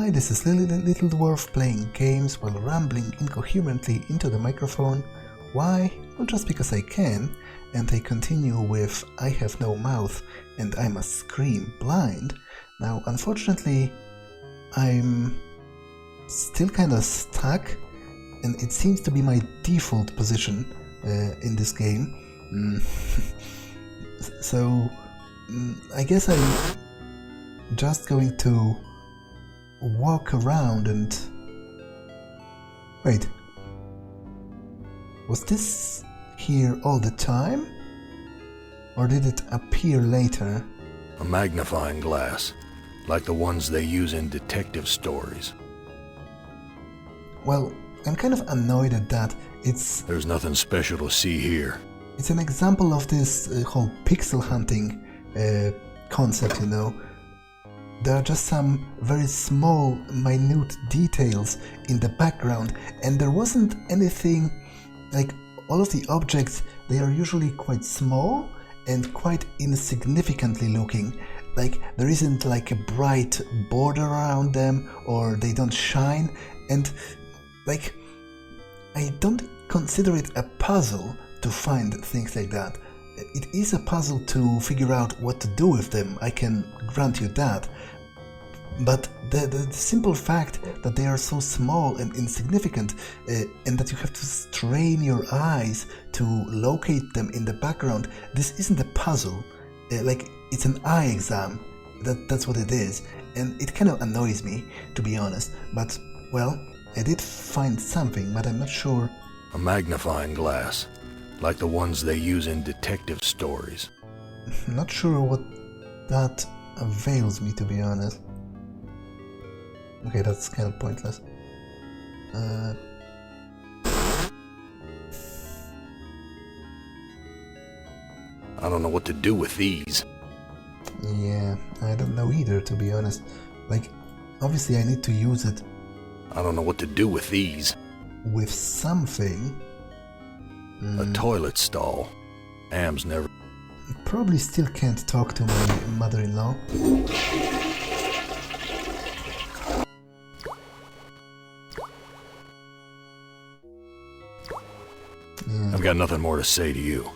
Hi, this is Little Dwarf playing games while rambling incoherently into the microphone. Why? Well, just because I can, and I continue with I have no mouth and I must scream blind. Now, unfortunately, I'm still kind of stuck, and it seems to be my default position in this game. So, I guess I'm just going to walk around and... Wait. Was this here all the time? Or did it appear later? A magnifying glass, like the ones they use in detective stories. Well, I'm kind of annoyed at that. There's nothing special to see here. It's an example of this whole pixel hunting concept, you know. There are just some very small, minute details in the background, and there wasn't anything, like all of the objects, they are usually quite small and quite insignificantly looking. Like there isn't like a bright border around them, or they don't shine, and like I don't consider it a puzzle to find things like that. It is a puzzle to figure out what to do with them, I can grant you that. But the simple fact that they are so small and insignificant, and that you have to strain your eyes to locate them in the background, this isn't a puzzle. Like, it's an eye exam. That's what it is. And it kind of annoys me, to be honest. But, well, I did find something, but I'm not sure. A magnifying glass, like the ones they use in detective stories. Not sure what that avails me, to be honest. Okay, that's kind of pointless. I don't know what to do with these. Yeah, I don't know either, to be honest. Like, obviously I need to use it. I don't know what to do with these. With something. A toilet stall. Am's never... Probably still can't talk to my mother-in-law. I've got nothing more to say to you.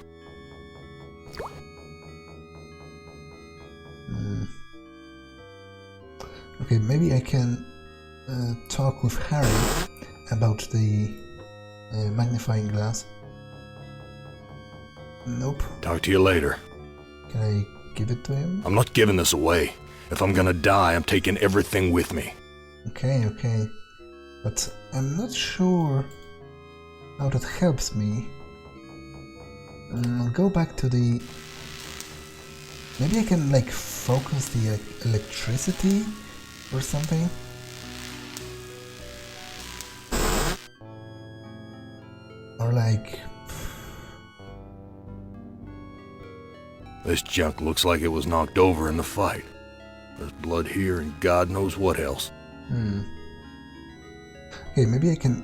Okay, maybe I can talk with Harry about the magnifying glass. Nope. Talk to you later. Can I give it to him? I'm not giving this away. If I'm gonna die, I'm taking everything with me. Okay. But I'm not sure how that helps me. I'll go back to the... Maybe I can, like, focus the electricity or something? Or, like... This junk looks like it was knocked over in the fight. There's blood here and God knows what else. Okay, maybe I can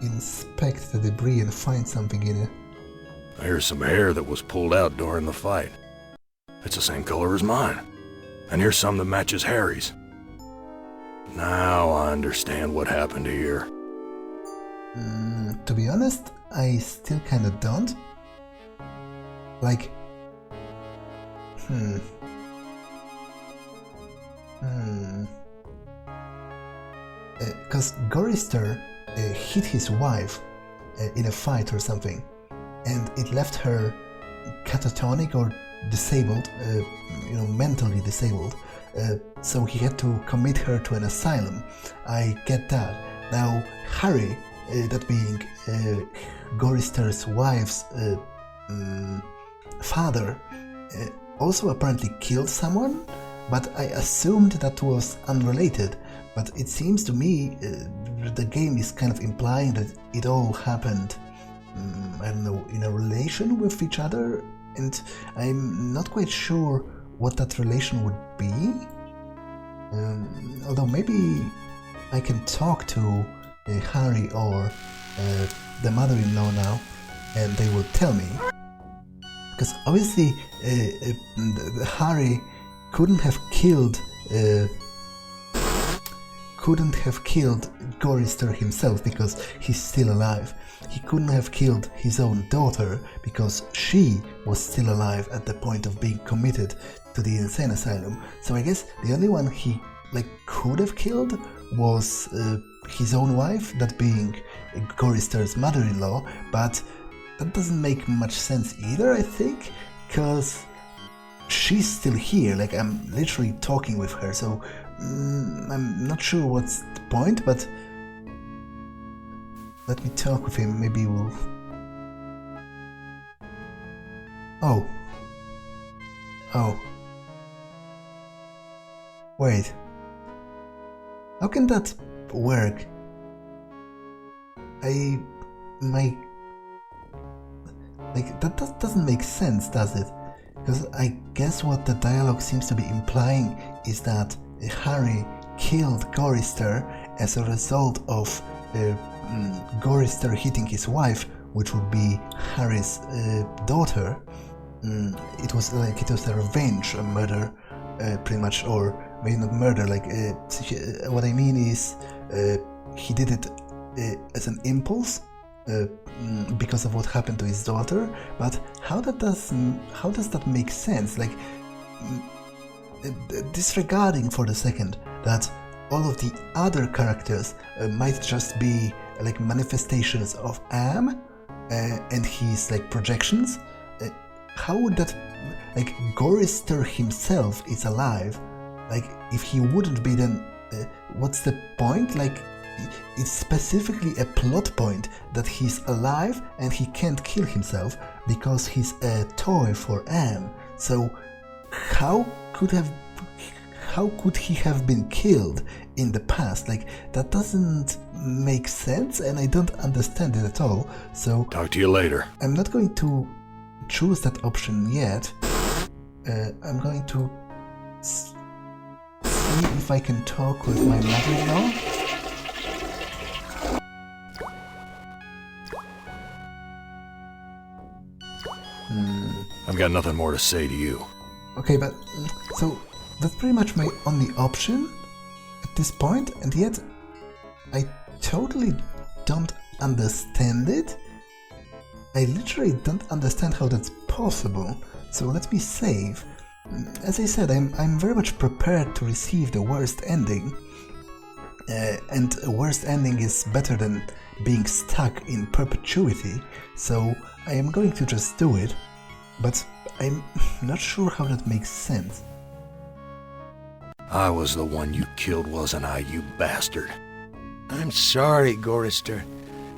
inspect the debris and find something in it. Here's some hair that was pulled out during the fight. It's the same color as mine. And here's some that matches Harry's. Now I understand what happened here. To be honest, I still kinda don't. Like... Because Gorrister hit his wife in a fight or something, and it left her catatonic or disabled, mentally disabled, so he had to commit her to an asylum. I get that. Now, Harry, that being Gorrister's wife's father, also apparently killed someone, but I assumed that was unrelated. But it seems to me the game is kind of implying that it all happened, I don't know, in a relation with each other, and I'm not quite sure what that relation would be. Although maybe I can talk to Harry or the mother-in-law now, and they will tell me. Because obviously Harry couldn't have killed couldn't have killed Gorrister himself because he's still alive. He couldn't have killed his own daughter because she was still alive at the point of being committed to the insane asylum. So I guess the only one he could have killed was his own wife, that being Gorrister's mother-in-law, but that doesn't make much sense either, I think, because she's still here, I'm literally talking with her, so I'm not sure what's the point, but let me talk with him, maybe we'll... Oh. Wait. How can that work? That doesn't make sense, does it? Because I guess what the dialogue seems to be implying is that Harry killed Gorrister as a result of Gorrister hitting his wife, which would be Harry's daughter. It was a revenge, a murder, pretty much, or maybe not murder. What I mean is, he did it as an impulse because of what happened to his daughter. But how does that make sense? Disregarding for the second that all of the other characters might just be manifestations of Am and his projections. How would that Gorrister himself is alive? If he wouldn't be, then what's the point? It's specifically a plot point that he's alive and he can't kill himself because he's a toy for Am. So how could he have been killed in the past? That doesn't make sense, and I don't understand it at all. So talk to you later. I'm not going to choose that option yet. I'm going to see if I can talk with my mother-in-law. I've got nothing more to say to you. Okay, but so that's pretty much my only option at this point, and yet I totally don't understand it. I literally don't understand how that's possible. So let me save. As I said, I'm very much prepared to receive the worst ending, and a worst ending is better than being stuck in perpetuity. So I am going to just do it. But I'm not sure how that makes sense. I was the one you killed, wasn't I, you bastard? I'm sorry, Gorrister.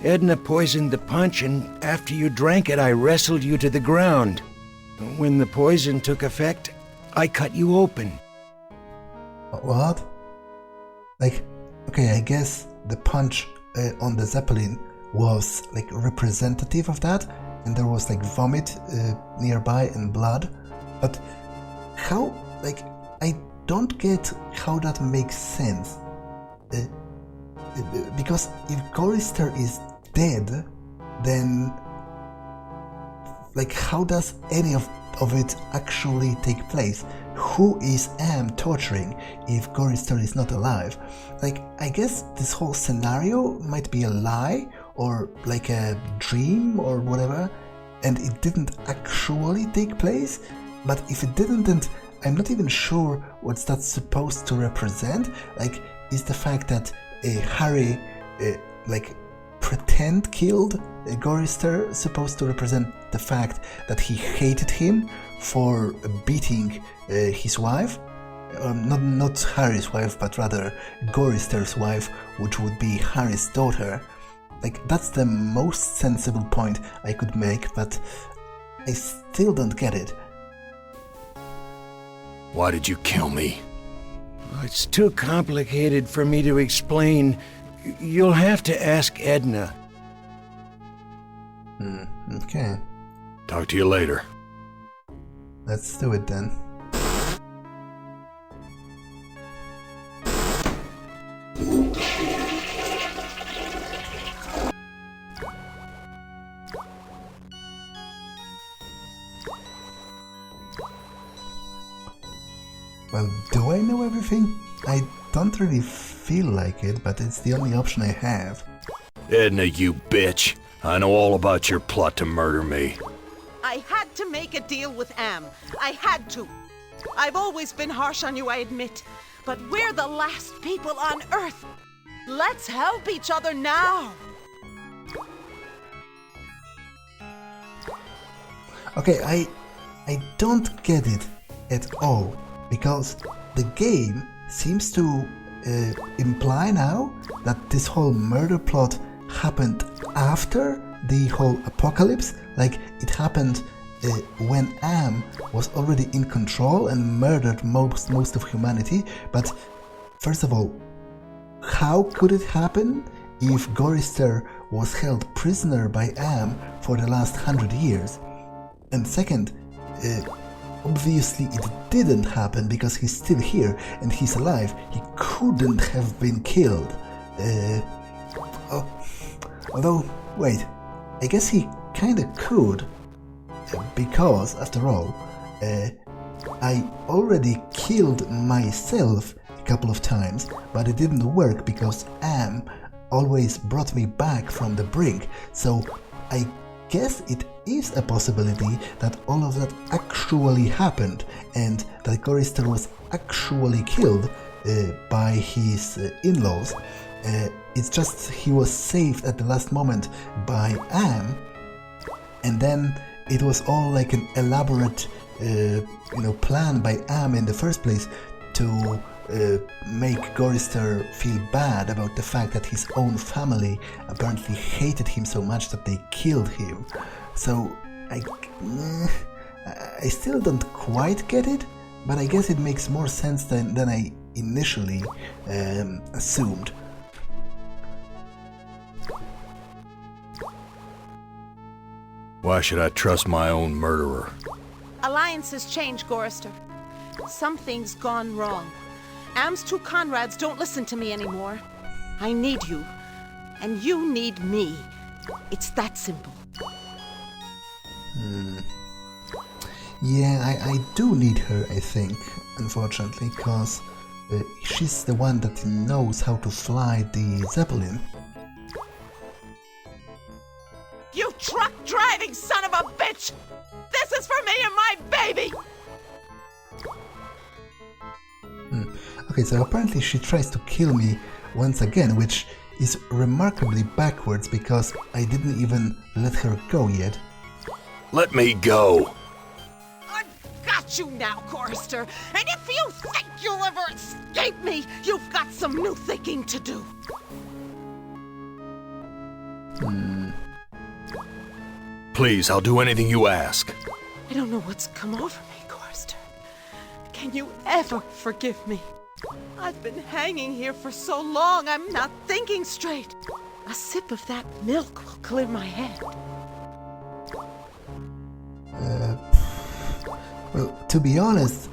Edna poisoned the punch, and after you drank it, I wrestled you to the ground. When the poison took effect, I cut you open. What? Okay, I guess the punch on the Zeppelin was representative of that, and there was vomit nearby and blood, but how, I don't get how that makes sense, because if Gorrister is dead, then how does any of it actually take place? Who is Am torturing if Gorrister is not alive? I guess this whole scenario might be a lie, or a dream or whatever, and it didn't actually take place. But if it didn't, then I'm not even sure what's that supposed to represent. Is the fact that Harry pretend killed Gorrister supposed to represent the fact that he hated him for beating his wife? Not Harry's wife, but rather Gorrister's wife, which would be Harry's daughter. That's the most sensible point I could make, but I still don't get it. Why did you kill me? It's too complicated for me to explain. You'll have to ask Edna. Okay. Talk to you later. Let's do it then. Well, do I know everything? I don't really feel like it, but it's the only option I have. Edna, you bitch. I know all about your plot to murder me. I had to make a deal with Am. I had to. I've always been harsh on you, I admit. But we're the last people on Earth. Let's help each other now. Okay, I don't get it at all, because the game seems to imply now that this whole murder plot happened after the whole apocalypse, like it happened when Am was already in control and murdered most of humanity. But first of all, how could it happen if Gorrister was held prisoner by Am for the last 100 years? And second, obviously it didn't happen because he's still here and he's alive. He couldn't have been killed. Although, wait, I guess he kinda could, because, after all, I already killed myself a couple of times, but it didn't work because Am always brought me back from the brink, so I guess it is a possibility that all of that actually happened and that Gorrister was actually killed by his in-laws. It's just he was saved at the last moment by Am, and then it was all like an elaborate plan by Am in the first place to make Gorrister feel bad about the fact that his own family apparently hated him so much that they killed him. So I still don't quite get it, but I guess it makes more sense than I initially assumed. Why should I trust my own murderer? Alliances change, Gorrister. Something's gone wrong. Am's two Conrads don't listen to me anymore. I need you, and you need me. It's that simple. Yeah, I do need her, I think, unfortunately, because she's the one that knows how to fly the Zeppelin. You truck-driving son of a bitch! This is for me and my baby! Okay, so apparently she tries to kill me once again, which is remarkably backwards because I didn't even let her go yet. Let me go! I've got you now, Gorrister, and if you think you'll ever escape me, you've got some new thinking to do. Please, I'll do anything you ask. I don't know what's come over me, Gorrister. Can you ever forgive me? I've been hanging here for so long, I'm not thinking straight. A sip of that milk will clear my head. Well, to be honest,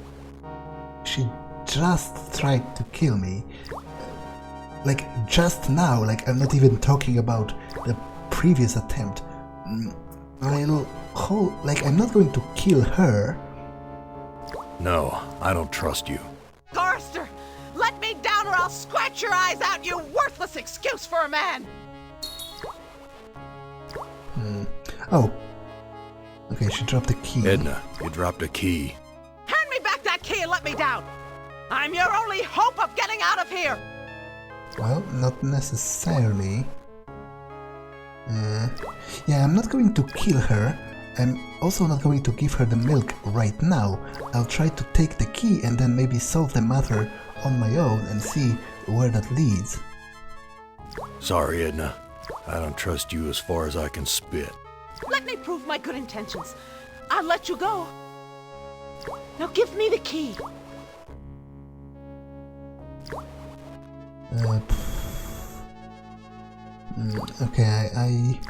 she just tried to kill me. Like, just now, like, I'm not even talking about the previous attempt. I'm not going to kill her. No, I don't trust you. Gorrister, let me down or I'll scratch your eyes out, you worthless excuse for a man! Oh. Okay, she dropped the key. Edna, you dropped a key. Hand me back that key and let me down! I'm your only hope of getting out of here! Well, not necessarily. Yeah, I'm not going to kill her. I'm also not going to give her the milk right now. I'll try to take the key and then maybe solve the matter on my own and see where that leads. Sorry, Edna. I don't trust you as far as I can spit. Let me prove my good intentions. I'll let you go. Now give me the key. Okay, I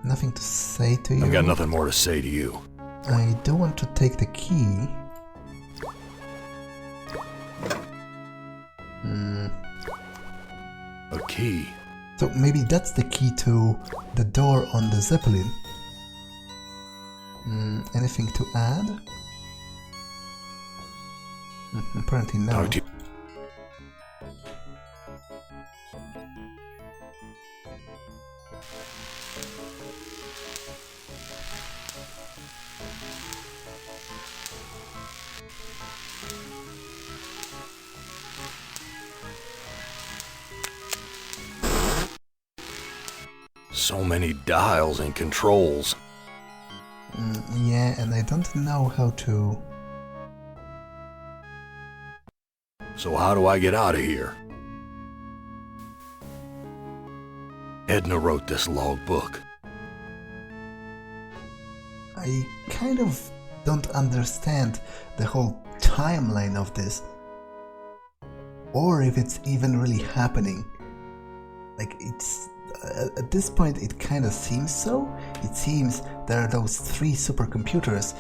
nothing to say to you. I've got nothing more to say to you. I do want to take the key. A key? So maybe that's the key to the door on the Zeppelin. Anything to add? Apparently no. So many dials and controls. Yeah, and I don't know how to... So how do I get out of here? Edna wrote this logbook. I kind of don't understand the whole timeline of this. Or if it's even really happening. Like, it's... at this point it kind of seems so. It seems there are those 3 supercomputers.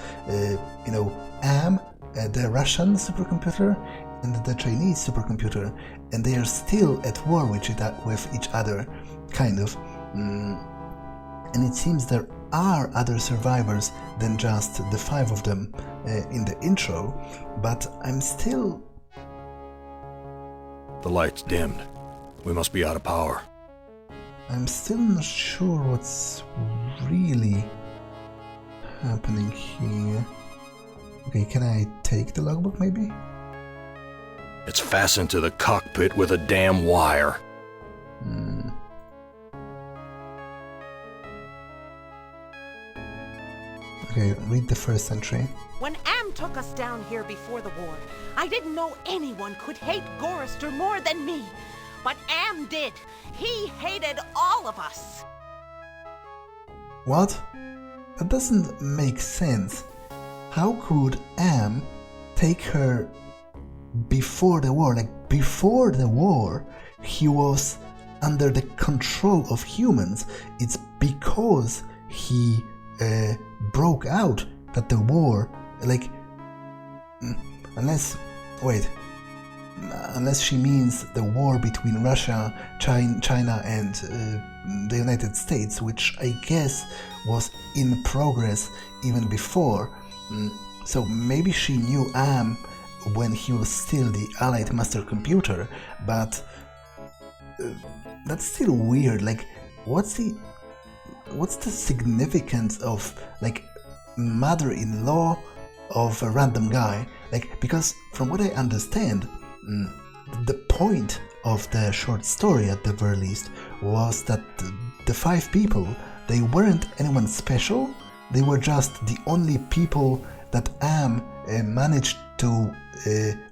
You know, AM, the Russian supercomputer, and the Chinese supercomputer. And they are still at war with each other, kind of. And it seems there are other survivors than just the 5 of them in the intro. But I'm still... The light's dimmed. We must be out of power. I'm still not sure what's really happening here. Okay, can I take the logbook maybe? It's fastened to the cockpit with a damn wire. Okay, read the first entry. When Am took us down here before the war, I didn't know anyone could hate Gorrister more than me. But Am did. He hated all of us. What? That doesn't make sense. How could Am take her before the war? Like, before the war, he was under the control of humans. It's because he broke out that the war, like, unless she means the war between Russia, China and the United States, which I guess was in progress even before. So maybe she knew Am when he was still the Allied master computer, but that's still weird. Like, what's the significance of, like, mother-in-law of a random guy? Like, because from what I understand, the point of the short story at the very least was that the 5 people, they weren't anyone special. They were just the only people that Am managed to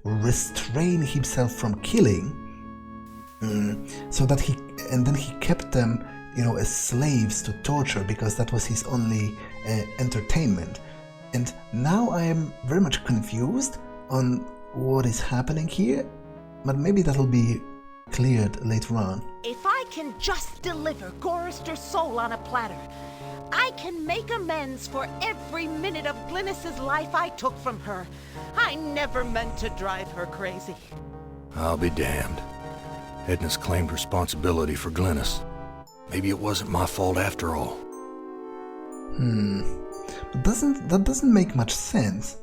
restrain himself from killing, so that then he kept them, you know, as slaves to torture, because that was his only entertainment. And now I am very much confused on what is happening here, but maybe that'll be cleared later on. If I can just deliver Gorrister's soul on a platter, I can make amends for every minute of Glynis's life I took from her. I never meant to drive her crazy. I'll be damned. Edna's claimed responsibility for Glynis. Maybe it wasn't my fault after all. But that doesn't make much sense.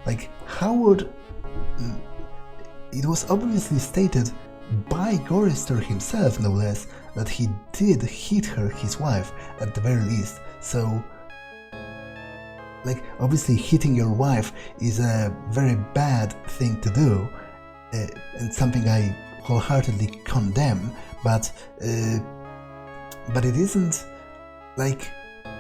Like, how would... It was obviously stated by Gorrister himself, no less, that he did hit her, his wife, at the very least. So, like, obviously hitting your wife is a very bad thing to do, and something I wholeheartedly condemn, but it isn't, like,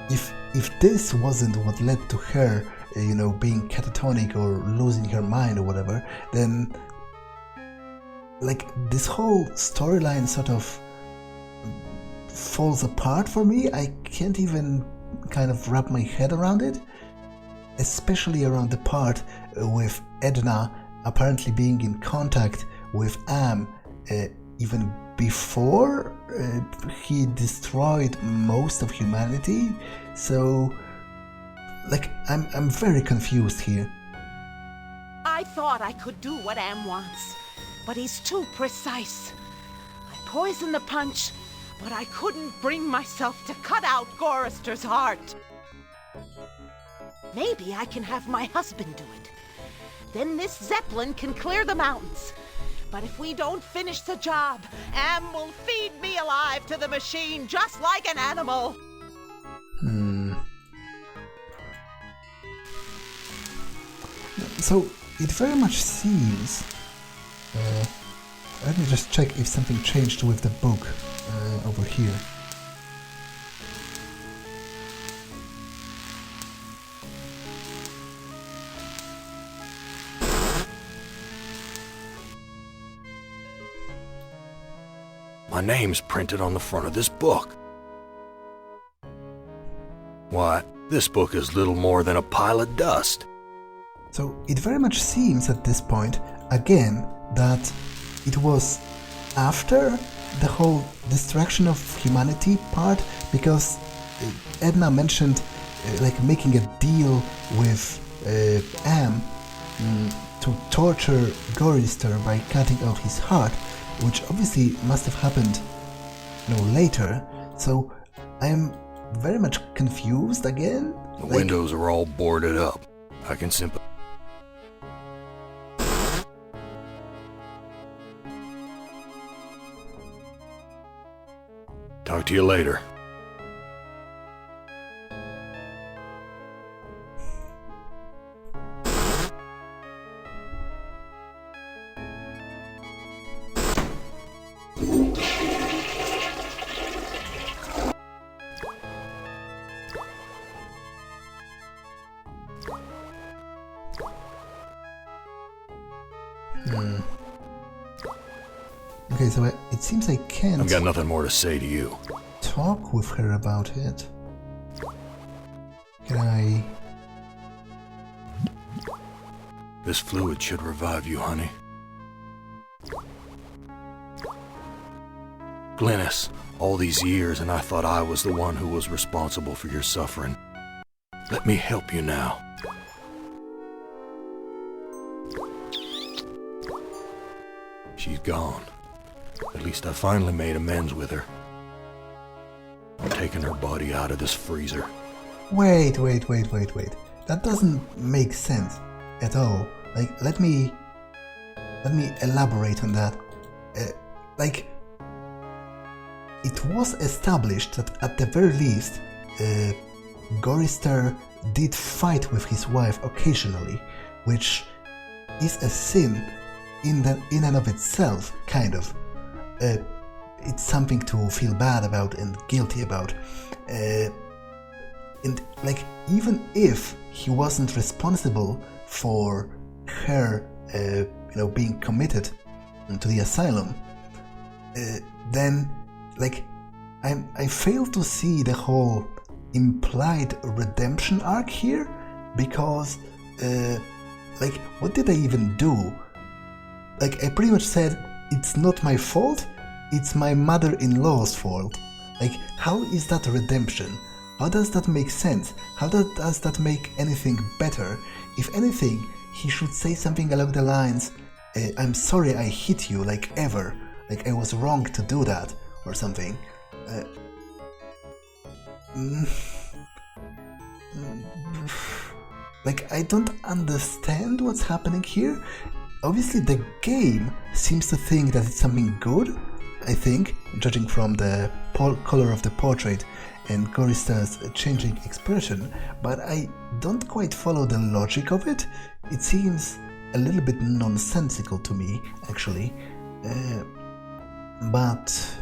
if this wasn't what led to her, you know, being catatonic or losing her mind or whatever, then, like, this whole storyline sort of falls apart for me. I can't even kind of wrap my head around it, especially around the part with Edna apparently being in contact with Am even before he destroyed most of humanity. So, like, I'm very confused here. I thought I could do what Am wants, but he's too precise. I poisoned the punch, but I couldn't bring myself to cut out Gorrister's heart. Maybe I can have my husband do it. Then this Zeppelin can clear the mountains. But if we don't finish the job, Am will feed me alive to the machine just like an animal. So, it very much seems... let me just check if something changed with the book over here. My name's printed on the front of this book. Why, this book is little more than a pile of dust. So it very much seems at this point, again, that it was after the whole destruction of humanity part, because Edna mentioned like making a deal with Am to torture Gorrister by cutting out his heart, which obviously must have happened, later. So I'm very much confused again. The windows are all boarded up. I can simply... Talk to you later. Okay, so it seems I can't I've got nothing more to say to you. talk with her about it. Can I... This fluid should revive you, honey. Glynis, all these years and I thought I was the one who was responsible for your suffering. Let me help you now. She's gone. At least I finally made amends with her. I'm taking her body out of this freezer. Wait. That doesn't make sense at all. Like, let me elaborate on that. It was established that at the very least, Gorrister did fight with his wife occasionally, which is a sin in and of itself, kind of. It's something to feel bad about and guilty about. And like, even if he wasn't responsible for her, being committed to the asylum, then, like, I fail to see the whole implied redemption arc here, because, what did I even do? Like, I pretty much said, it's not my fault, it's my mother-in-law's fault. Like, how is that redemption? How does that make sense? How does that make anything better? If anything, he should say something along the lines, I'm sorry I hit you, like, ever. Like, I was wrong to do that, or something. Like, I don't understand what's happening here. Obviously, the game seems to think that it's something good, I think, judging from the color of the portrait and Gorrister's changing expression, but I don't quite follow the logic of it. It seems a little bit nonsensical to me, actually. But...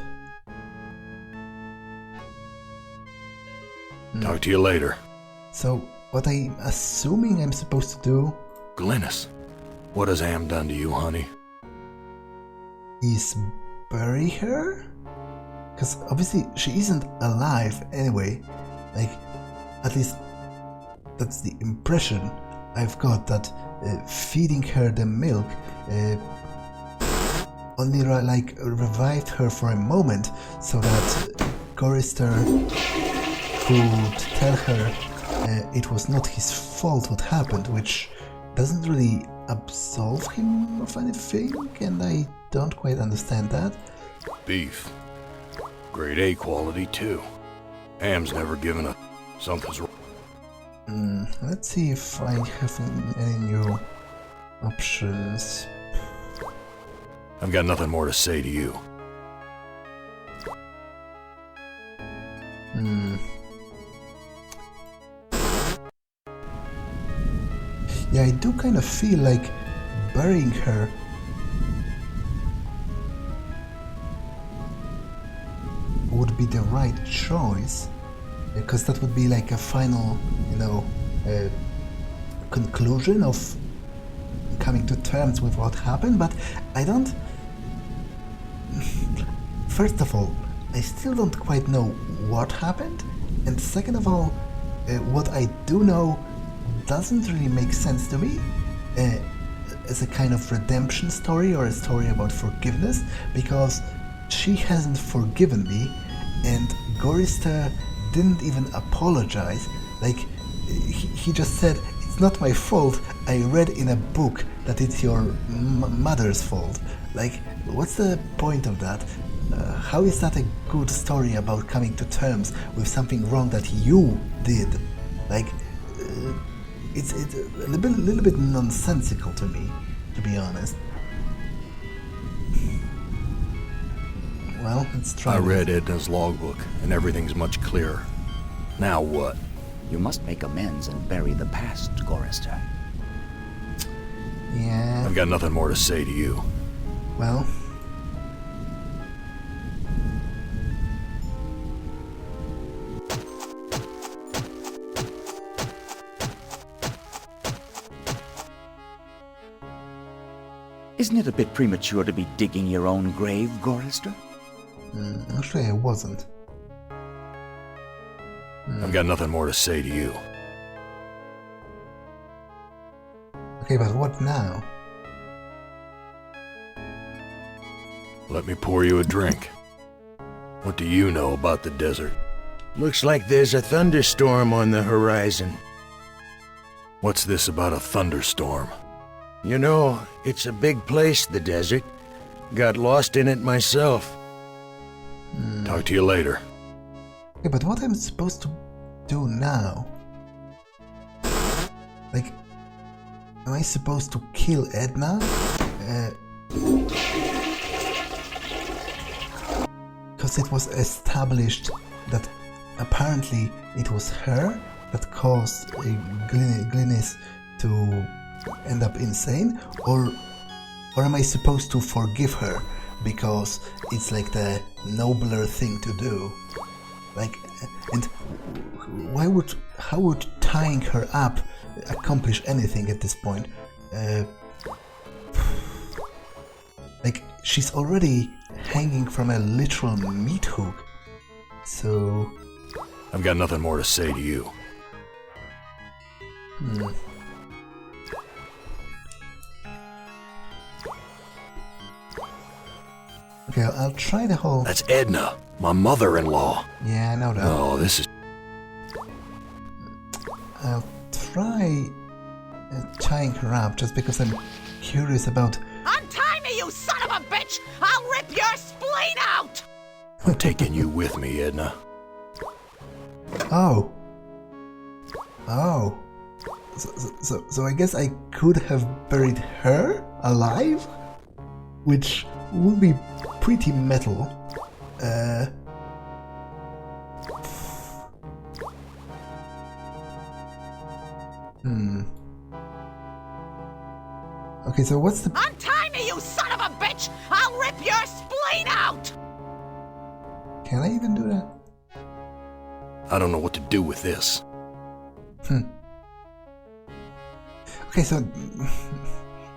Talk to you later. So, what I'm assuming I'm supposed to do... Glynis, what has Am done to you, honey? Is bury her? Because obviously she isn't alive anyway. Like, at least that's the impression I've got, that feeding her the milk only revived her for a moment, so that Gorrister could tell her it was not his fault what happened, which doesn't really absolve him of anything, and I don't quite understand that. Beef. Grade A quality, too. Am's never given a... Something's wrong. Let's see if I have any new options. I've got nothing more to say to you. Yeah, I do kind of feel like burying her would be the right choice, because that would be like a final, conclusion of coming to terms with what happened. But I don't... first of all, I still don't quite know what happened, and second of all, what I do know doesn't really make sense to me as a kind of redemption story or a story about forgiveness, because she hasn't forgiven me, and Gorrister didn't even apologize. Like, he just said, "It's not my fault, I read in a book that it's your mother's fault." Like, what's the point of that? How is that a good story about coming to terms with something wrong that you did? Like, it's a little bit nonsensical to me, to be honest. Well, let's try. I read Edna's logbook, and everything's much clearer. Now what? You must make amends and bury the past, Gorrister. Yeah. I've got nothing more to say to you. Well. Isn't it a bit premature to be digging your own grave, Gorrister? Actually, I wasn't. I've got nothing more to say to you. Okay, but what now? Let me pour you a drink. What do you know about the desert? Looks like there's a thunderstorm on the horizon. What's this about a thunderstorm? You know, it's a big place, the desert. Got lost in it myself. Talk to you later. Okay, but what am I supposed to do now? Like, am I supposed to kill Edna? Because it was established that apparently it was her that caused Glynis to end up insane, or am I supposed to forgive her because it's like the nobler thing to do? Like, and how would tying her up accomplish anything at this point? Like, she's already hanging from a literal meat hook, so... I've got nothing more to say to you. Okay, I'll try the whole... That's Edna, my mother-in-law. Yeah, I know that. Oh, this is... I'll try tying her up just because I'm curious about... Untie me, you son of a bitch! I'll rip your spleen out! I'm taking you with me, Edna. Oh. Oh. So I guess I could have buried her alive? Which would be pretty metal. Okay, so what's the... Untie me, you son of a bitch! I'll rip your spleen out! Can I even do that? I don't know what to do with this. Okay, so...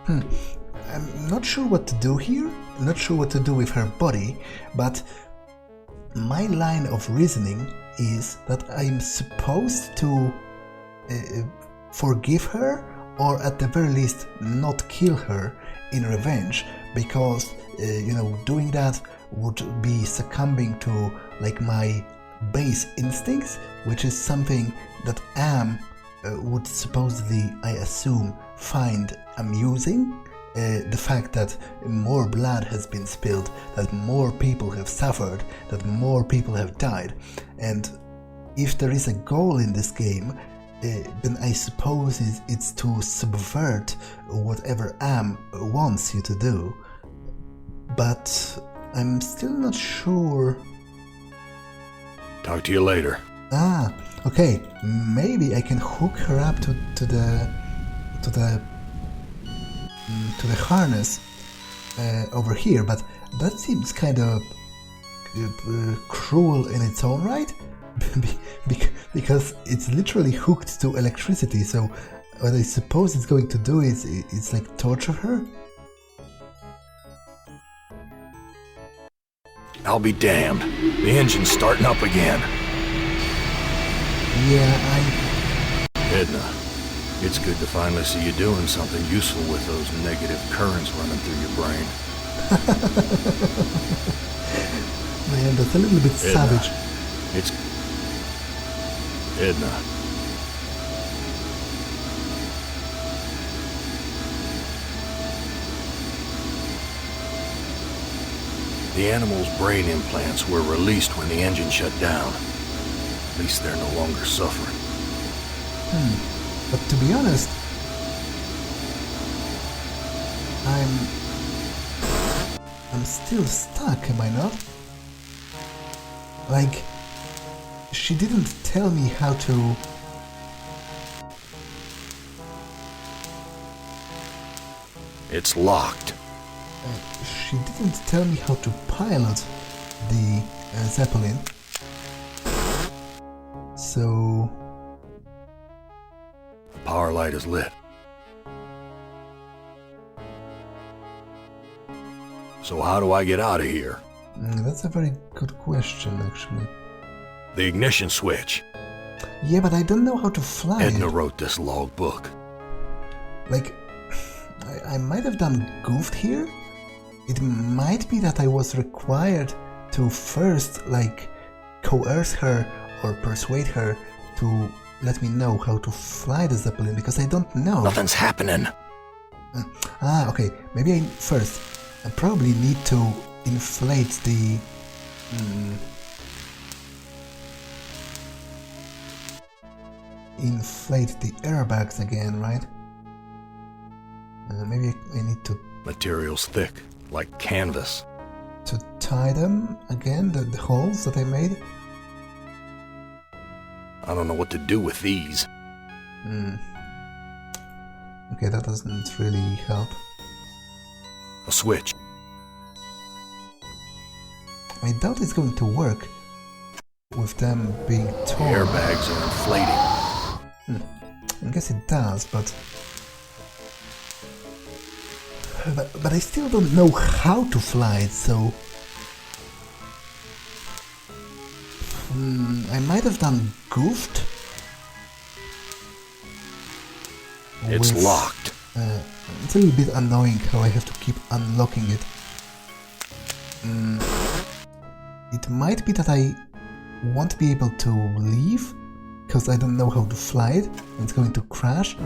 I'm not sure what to do here. I'm not sure what to do with her body, but my line of reasoning is that I'm supposed to forgive her, or at the very least not kill her in revenge, because doing that would be succumbing to like my base instincts, which is something that Am would supposedly, I assume, find amusing. The fact that more blood has been spilled, that more people have suffered, that more people have died. And if there is a goal in this game, then I suppose it's to subvert whatever Am wants you to do. But I'm still not sure. Talk to you later. Ah, okay. Maybe I can hook her up to the harness over here, but that seems kind of cruel in its own right, because it's literally hooked to electricity. So what I suppose it's going to do is it's like torture her. I'll be damned. The engine's starting up again. Yeah, Edna, it's good to finally see you doing something useful with those negative currents running through your brain. Man, that's a little bit Edna, savage. it's... Edna. The animal's brain implants were released when the engine shut down. At least they're no longer suffering. But to be honest, I'm still stuck, am I not? Like, she didn't tell me how to... It's locked. She didn't tell me how to pilot the Zeppelin. So... The power light is lit. So how do I get out of here? That's a very good question, actually. The ignition switch. Yeah, but I don't know how to fly Edna it. wrote this logbook. Like, I might have done goofed here. It might be that I was required to first, like, coerce her or persuade her to let me know how to fly the Zeppelin, because I don't know. Nothing's happening. Okay. Maybe I probably need to inflate the... inflate the airbags again, right? Maybe I need to Material's thick, like canvas. tie them again, the holes that I made. I don't know what to do with these. Okay, that doesn't really help. A switch. I doubt it's going to work with them being The torn. airbags are inflating. I guess it does, but I still don't know how to fly it, so I might have done goofed. It's with- locked. It's a little bit annoying how I have to keep unlocking it. It might be that I won't be able to leave because I don't know how to fly it. It's going to crash.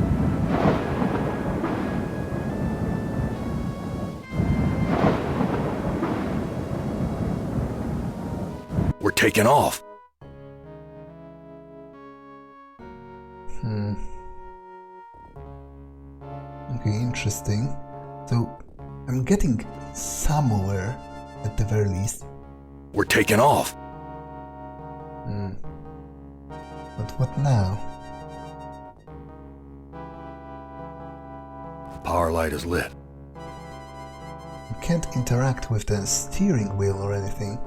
We're taking off. Okay, interesting. So I'm getting somewhere at the very least. We're taking off. But what now? The power light is lit. I can't interact with the steering wheel or anything.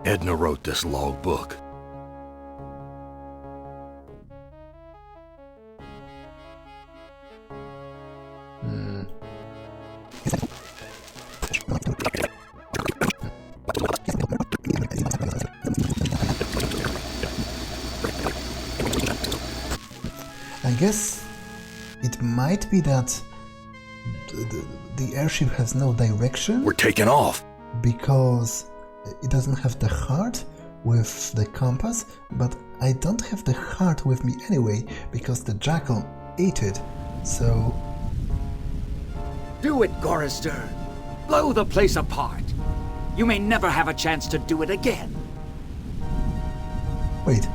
Edna wrote this logbook. I guess it might be that the airship has no direction We're taking off. because it doesn't have the heart with the compass, but I don't have the heart with me anyway because the jackal ate it, so... Do it, Gorrister. Blow the place apart. You may never have a chance to do it again. Wait,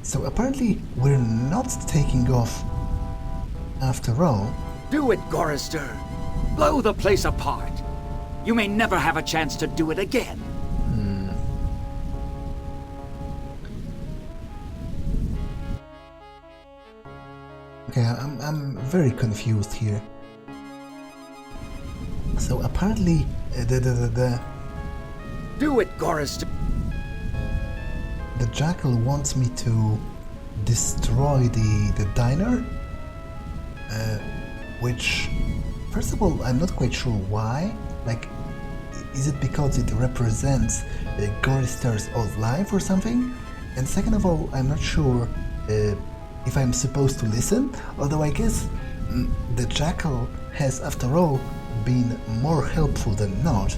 so apparently we're not taking off after all. Do it, Gorrister. Blow the place apart. You may never have a chance to do it again. Okay, I'm very confused here. So apparently Do it, Gorrister. the jackal wants me to destroy the diner, which, first of all, I'm not quite sure why. Like, is it because it represents Gorrister's old life or something? And second of all, I'm not sure if I'm supposed to listen, although I guess the jackal has, after all, been more helpful than not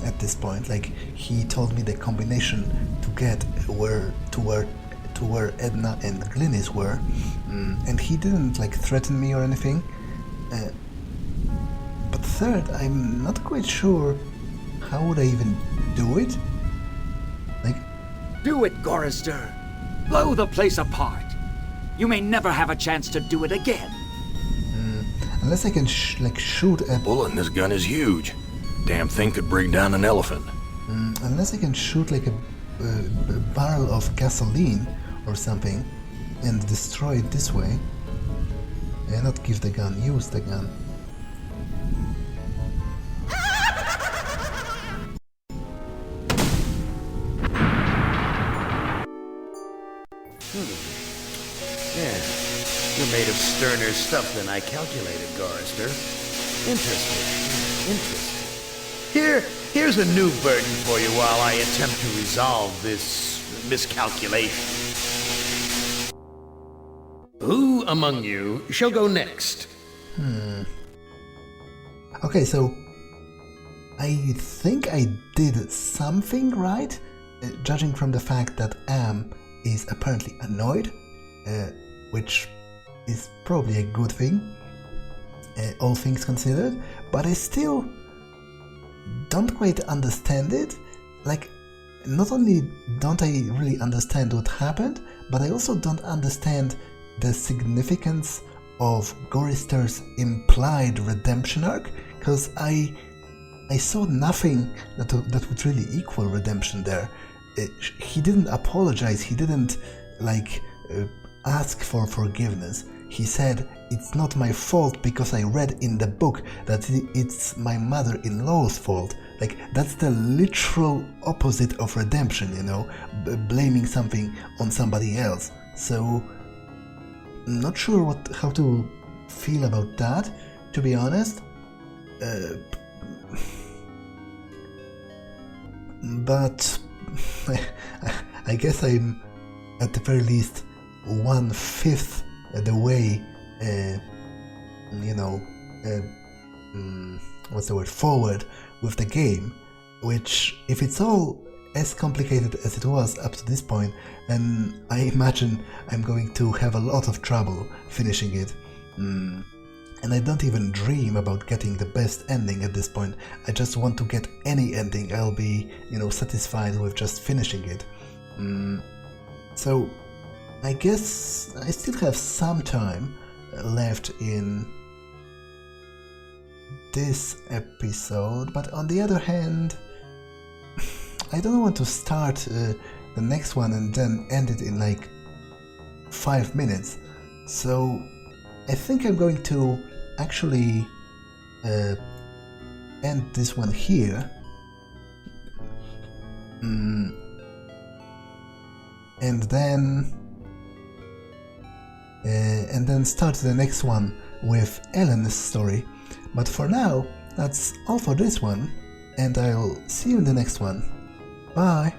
at this point. Like, he told me the combination to get to where Edna and Glynis were, and he didn't like threaten me or anything. But third, I'm not quite sure how would I even do it. Like, Do it, Gorrister. Blow the place apart. You may never have a chance to do it again. unless I can shoot a Bullet in this gun is huge. Damn thing could bring down an elephant. unless I can shoot like a barrel of gasoline or something and destroy it this way, and not give the gun, use the gun. Yeah, you're made of sterner stuff than I calculated, Gorrister. Interesting. Here's a new burden for you while I attempt to resolve this miscalculation. Who among you shall go next? Okay, so I think I did something right, judging from the fact that Am is apparently annoyed, which is probably a good thing, all things considered, but I still don't quite understand it. Like, not only don't I really understand what happened, but I also don't understand the significance of Gorrister's implied redemption arc, because I saw nothing that would really equal redemption there. He didn't apologize, he didn't ask for forgiveness. He said, it's not my fault because I read in the book that it's my mother-in-law's fault. Like, that's the literal opposite of redemption, you know, blaming something on somebody else. So, not sure how to feel about that, to be honest. But I guess I'm at the very least 1/5 the way, forward with the game, which, if it's all as complicated as it was up to this point, then I imagine I'm going to have a lot of trouble finishing it. And I don't even dream about getting the best ending at this point. I just want to get any ending. I'll be, satisfied with just finishing it. So, I guess I still have some time left in this episode, but on the other hand, I don't want to start the next one and then end it in 5 minutes. So, I think I'm going to actually end this one here, and then start the next one with Ellen's story. But for now, that's all for this one, and I'll see you in the next one. Bye!